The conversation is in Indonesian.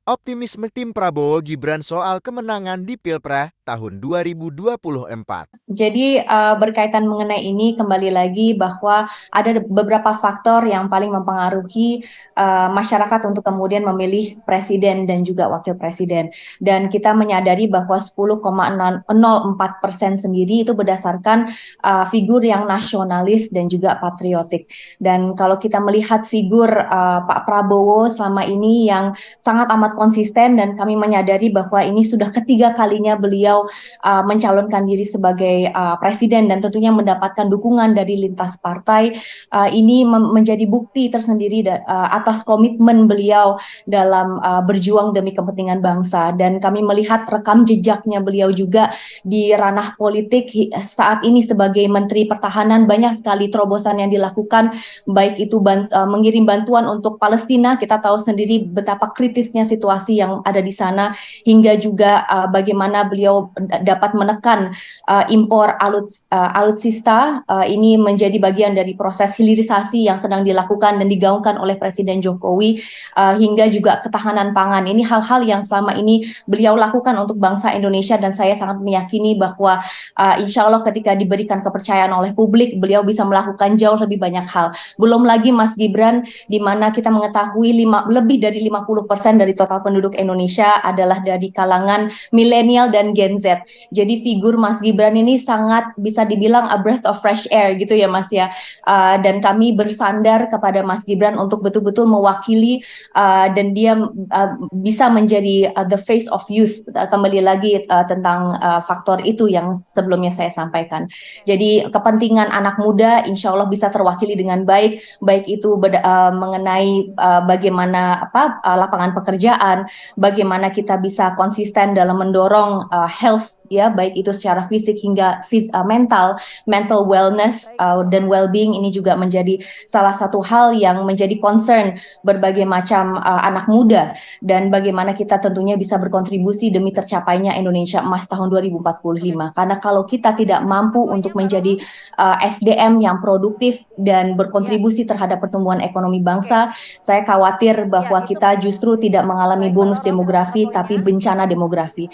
Optimisme tim Prabowo Gibran soal kemenangan di Pilpres tahun 2024. Jadi berkaitan mengenai ini kembali lagi bahwa ada beberapa faktor yang paling mempengaruhi masyarakat untuk kemudian memilih presiden dan juga wakil presiden. Dan kita menyadari bahwa 10,04% sendiri itu berdasarkan figur yang nasionalis dan juga patriotik. Dan kalau kita melihat figur Pak Prabowo selama ini yang sangat amat konsisten, dan kami menyadari bahwa ini sudah ketiga kalinya beliau mencalonkan diri sebagai presiden dan tentunya mendapatkan dukungan dari lintas partai. Ini menjadi bukti tersendiri atas komitmen beliau dalam berjuang demi kepentingan bangsa, dan kami melihat rekam jejaknya beliau juga di ranah politik saat ini sebagai Menteri Pertahanan. Banyak sekali terobosan yang dilakukan, baik itu mengirim bantuan untuk Palestina. Kita tahu sendiri betapa kritisnya situasi yang ada di sana, hingga juga bagaimana beliau dapat menekan impor alutsista. Ini menjadi bagian dari proses hilirisasi yang sedang dilakukan dan digaungkan oleh Presiden Jokowi, hingga juga ketahanan pangan. Ini hal-hal yang selama ini beliau lakukan untuk bangsa Indonesia, dan saya sangat meyakini bahwa insya Allah ketika diberikan kepercayaan oleh publik, beliau bisa melakukan jauh lebih banyak hal. Belum lagi Mas Gibran, di mana kita mengetahui lebih dari 50% dari total penduduk Indonesia adalah dari kalangan milenial dan Gen Z. Jadi figur Mas Gibran ini sangat bisa dibilang a breath of fresh air gitu ya Mas ya. Dan kami bersandar kepada Mas Gibran untuk betul-betul mewakili dan dia bisa menjadi the face of youth. Kembali lagi tentang faktor itu yang sebelumnya saya sampaikan. Jadi kepentingan anak muda insya Allah bisa terwakili dengan baik, baik itu mengenai bagaimana lapangan pekerjaan, bagaimana kita bisa konsisten dalam mendorong health, ya, baik itu secara fisik hingga mental wellness dan well-being. Ini juga menjadi salah satu hal yang menjadi concern berbagai macam anak muda, dan bagaimana kita tentunya bisa berkontribusi demi tercapainya Indonesia Emas tahun 2045. Karena kalau kita tidak mampu untuk menjadi SDM yang produktif dan berkontribusi terhadap pertumbuhan ekonomi bangsa, saya khawatir bahwa kita justru tidak mengalami bonus demografi tapi bencana demografi.